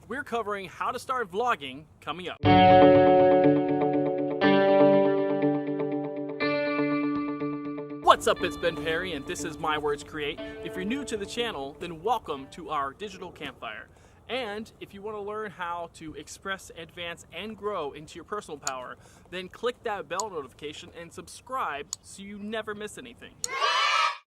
we're covering how to start vlogging coming up. What's up, it's Ben Perry and this is My Words Create. If you're new to the channel, then welcome to our digital campfire. And if you want to learn how to express, advance, and grow into your personal power, then click that bell notification and subscribe so you never miss anything.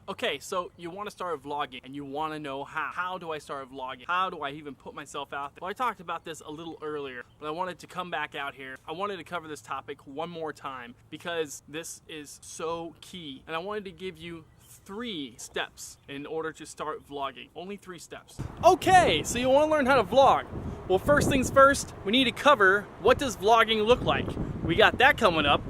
Okay, so you want to start vlogging and you want to know how. How do I start vlogging? How do I even put myself out there? Well, I talked about this a little earlier, but I wanted to come back out here. I wanted to cover this topic one more time because this is so key. And I wanted to give you 3 steps in order to start vlogging. Only 3 steps. Okay, so you want to learn how to vlog. Well, first things first, we need to cover what does vlogging look like. We got that coming up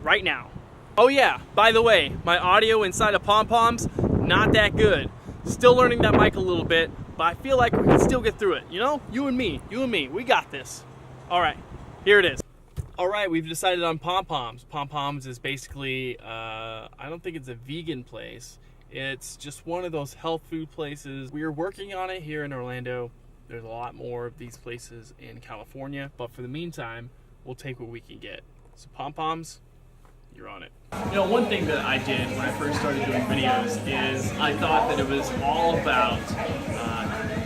right now. Oh yeah, by the way, my audio inside of PomPoms, not that good. Still learning that mic a little bit, but I feel like we can still get through it. You know, you and me, we got this. All right, here it is. All right, we've decided on PomPoms. PomPoms is basically, I don't think it's a vegan place. It's just one of those health food places. We are working on it here in Orlando. There's a lot more of these places in California, but for the meantime, we'll take what we can get. So PomPoms, you're on it. You know, one thing that I did when I first started doing videos is I thought that it was all about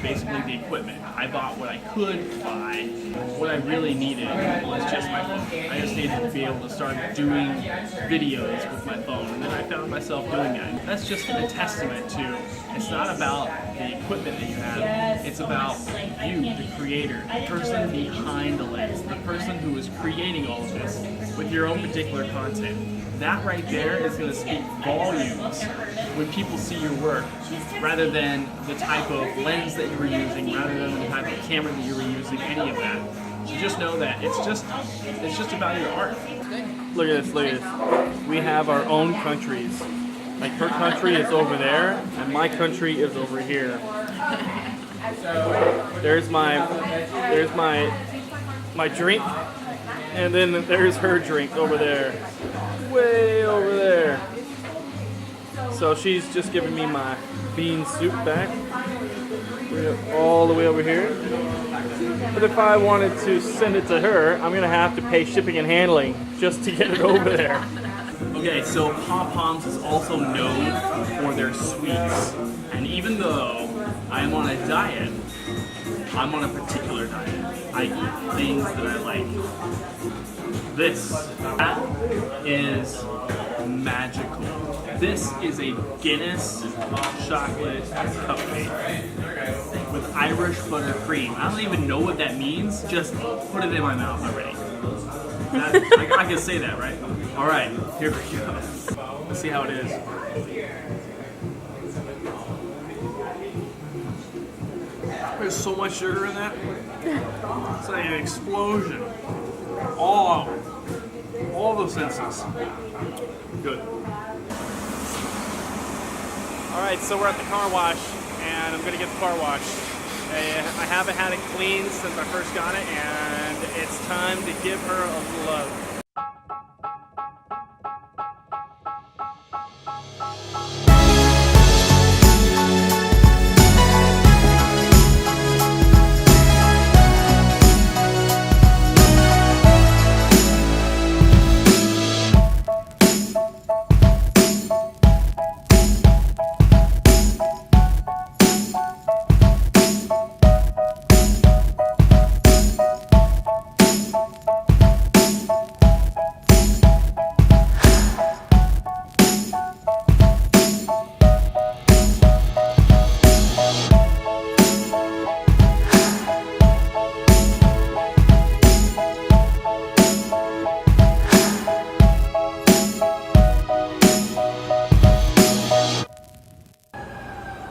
basically the equipment. I bought what I could buy. What I really needed was just my phone. I just needed to be able to start doing videos with my phone, and then I found myself doing that. That's just a testament to, it's not about the equipment that you have, it's about you, the creator, the person behind the lens, the person who is creating all of this with your own particular content. That right there is going to speak volumes when people see your work, rather than the type of lens that you were using, rather than the type of camera that you were using, any of that. So just know that it's just about your art. Look at this, look at this. We have our own countries. Like her country is over there, and my country is over here. There's my drink, and then there's her drink over there. Way over there. So she's just giving me my bean soup back. We're all the way over here. But if I wanted to send it to her, I'm gonna have to pay shipping and handling just to get it over there. Okay, so PomPoms is also known for their sweets. And even though I'm on a diet, I'm on a particular diet. I eat things that I like. That is magical. This is a Guinness chocolate cupcake with Irish buttercream. I don't even know what that means. Just put it in my mouth already. I can say that, right? All right, here we go. Let's see how it is. There's so much sugar in that. It's like an explosion. All the senses. Good. All right, so we're at the car wash, and I'm gonna get the car washed. I haven't had it cleaned since I first got it, and it's time to give her a little love.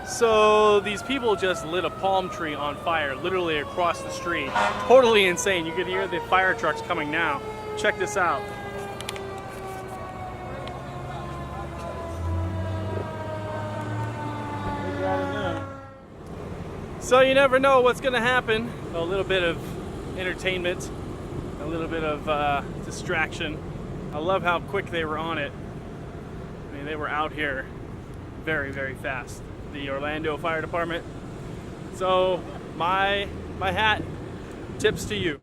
So these people just lit a palm tree on fire literally across the street. Totally insane. You can hear the fire trucks coming now. Check this out. So you never know what's going to happen. A little bit of entertainment, a little bit of distraction. I love how quick they were on it. I mean, they were out here very, very fast. The Orlando Fire Department. So my hat Tips to you.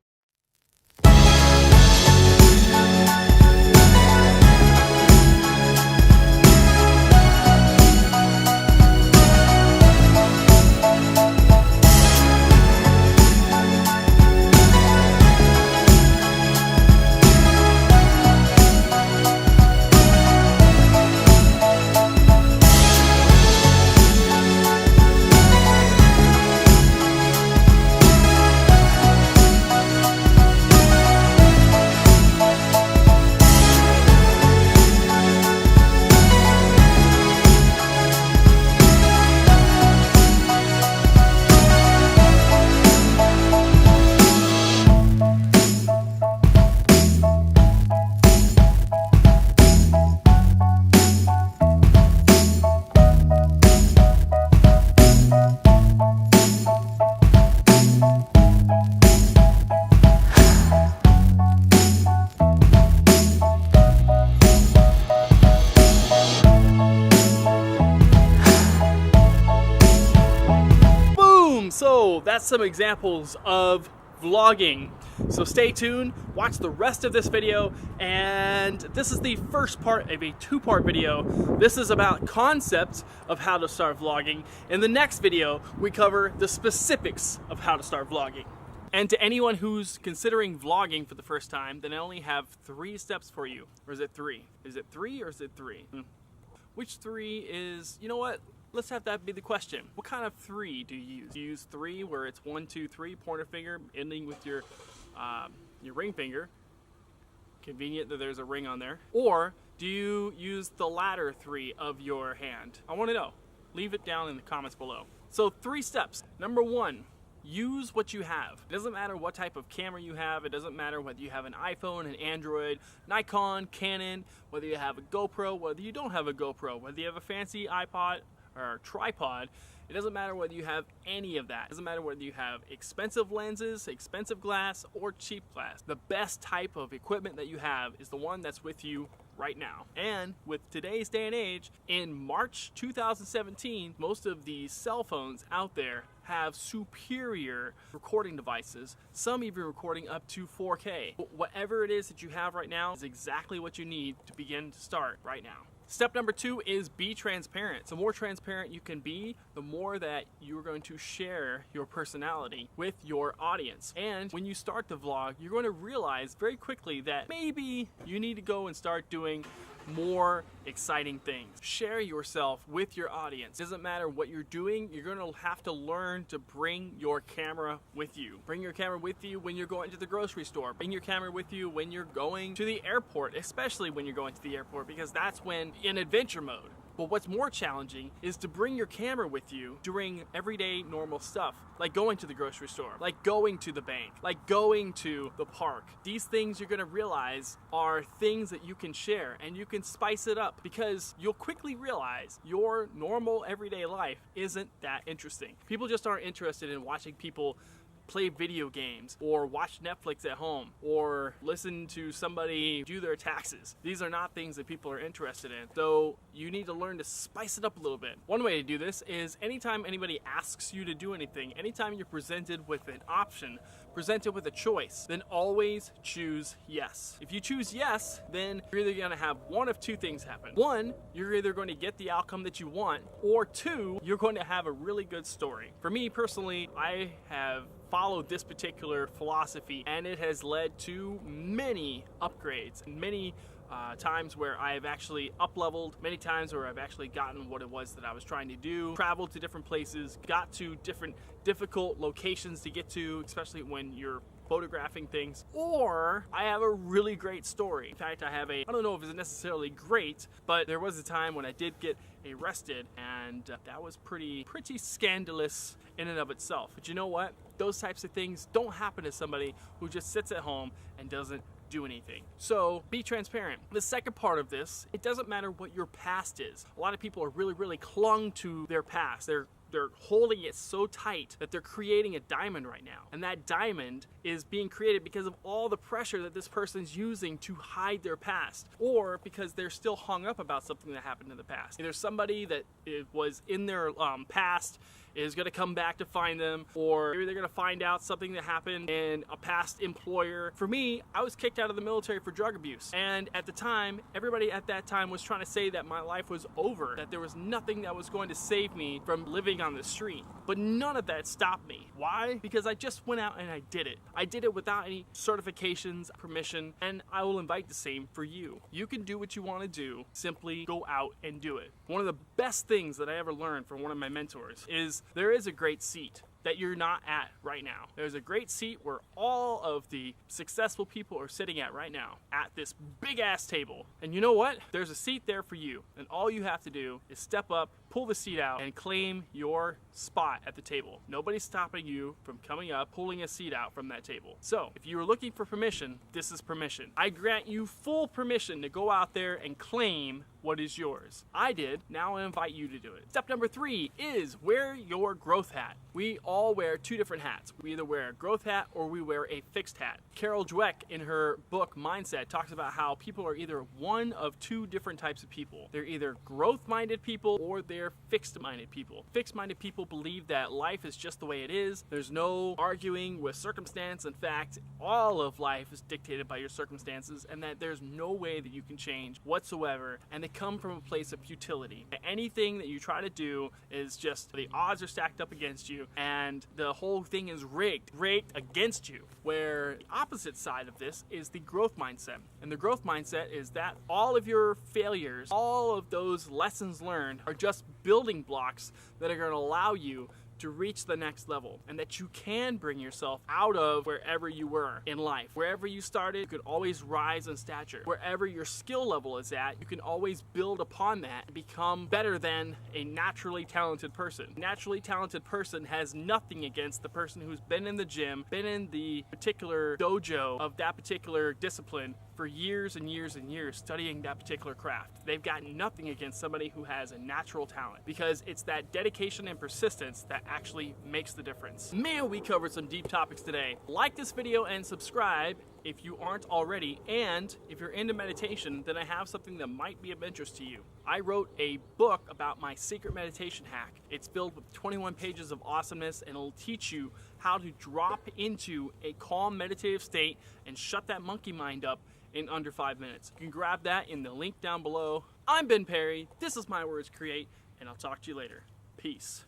So that's some examples of vlogging. So stay tuned, watch the rest of this video, and this is the first part of a two-part video. This is about concepts of how to start vlogging. In the next video, we cover the specifics of how to start vlogging. And to anyone who's considering vlogging for the first time, then I only have 3 steps for you. Or is it 3? Is it 3 or is it 3? Which 3 is, you know what? Let's have that be the question. What kind of 3 do you use? Do you use 3 where it's 1, 2, 3, pointer finger, ending with your ring finger? Convenient that there's a ring on there. Or do you use the latter 3 of your hand? I want to know. Leave it down in the comments below. So 3 steps. Number 1, use what you have. It doesn't matter what type of camera you have. It doesn't matter whether you have an iPhone, an Android, Nikon, Canon, whether you have a GoPro, whether you don't have a GoPro, whether you have a fancy iPod or tripod. It doesn't matter whether you have any of that. It doesn't matter whether you have expensive lenses, expensive glass, or cheap glass. The best type of equipment that you have is the one that's with you right now. And with today's day and age, in March 2017, most of the cell phones out there have superior recording devices, some even recording up to 4K. But whatever it is that you have right now is exactly what you need to begin to start right now. Step number 2 is be transparent. The more transparent you can be, the more that you're going to share your personality with your audience. And when you start the vlog, you're going to realize very quickly that maybe you need to go and start doing more exciting things. Share yourself with your audience. It doesn't matter what you're doing, you're going to have to learn to bring your camera with you. Bring your camera with you when you're going to the grocery store. Bring your camera with you when you're going to the airport, especially when you're going to the airport, because that's when in adventure mode. But what's more challenging is to bring your camera with you during everyday normal stuff, like going to the grocery store, like going to the bank, like going to the park. These things you're gonna realize are things that you can share, and you can spice it up because you'll quickly realize your normal everyday life isn't that interesting. People just aren't interested in watching people play video games or watch Netflix at home or listen to somebody do their taxes. These are not things that people are interested in. So you need to learn to spice it up a little bit. One way to do this is anytime anybody asks you to do anything, anytime you're presented with an option, presented with a choice, then always choose yes. If you choose yes, then you're either gonna have one of 2 things happen. 1, you're either going to get the outcome that you want, or 2, you're going to have a really good story. For me personally, I have followed this particular philosophy, and it has led to many upgrades, many times where I've actually up-leveled, many times where I've actually gotten what it was that I was trying to do, traveled to different places, got to different difficult locations to get to, especially when you're photographing things, or I have a really great story. In fact, I don't know if it's necessarily great, but there was a time when I did get arrested, and that was pretty scandalous in and of itself. But you know what? Those types of things don't happen to somebody who just sits at home and doesn't do anything. So be transparent. The second part of this, it doesn't matter what your past is. A lot of people are really clung to their past. They're holding it so tight that they're creating a diamond right now. And that diamond is being created because of all the pressure that this person's using to hide their past, or because they're still hung up about something that happened in the past. Either somebody that was in their past is going to come back to find them, or maybe they're going to find out something that happened in a past employer. For me, I was kicked out of the military for drug abuse, and at the time, everybody at that time was trying to say that my life was over, that there was nothing that was going to save me from living on the street. But none of that stopped me. Why? Because I just went out and I did it. I did it without any certifications, permission, and I will invite the same for you. You can do what you want to do. Simply go out and do it. One of the best things that I ever learned from one of my mentors is there is a great seat that you're not at right now. There's a great seat where all of the successful people are sitting at right now, at this big ass table. And you know what? There's a seat there for you. And all you have to do is step up, pull the seat out, and claim your spot at the table. Nobody's stopping you from coming up, pulling a seat out from that table. So, if you are looking for permission, this is permission. I grant you full permission to go out there and claim what is yours. I did, now I invite you to do it. Step number 3 is wear your growth hat. We all wear 2 different hats. We either wear a growth hat or we wear a fixed hat. Carol Dweck in her book Mindset talks about how people are either one of 2 different types of people. They're either growth-minded people or they're fixed-minded people. Fixed-minded people believe that life is just the way it is. There's no arguing with circumstance. In fact, all of life is dictated by your circumstances, and that there's no way that you can change whatsoever, and they come from a place of futility. Anything that you try to do is just the odds are stacked up against you, and the whole thing is rigged against you. Where the opposite side of this is the growth mindset. And the growth mindset is that all of your failures, all of those lessons learned are just building blocks that are going to allow you to reach the next level, and that you can bring yourself out of wherever you were in life. Wherever you started, you could always rise in stature. Wherever your skill level is at, you can always build upon that and become better than a naturally talented person. A naturally talented person has nothing against the person who's been in the gym, been in the particular dojo of that particular discipline for years and years and years studying that particular craft. They've got nothing against somebody who has a natural talent, because it's that dedication and persistence that actually makes the difference. Man, we covered some deep topics today. Like this video and subscribe if you aren't already, and if you're into meditation, then I have something that might be of interest to you. I wrote a book about my secret meditation hack. It's filled with 21 pages of awesomeness, and it'll teach you how to drop into a calm meditative state and shut that monkey mind up in under 5 minutes. You can grab that in the link down below. I'm Ben Perry, this is My Words Create, and I'll talk to you later. Peace.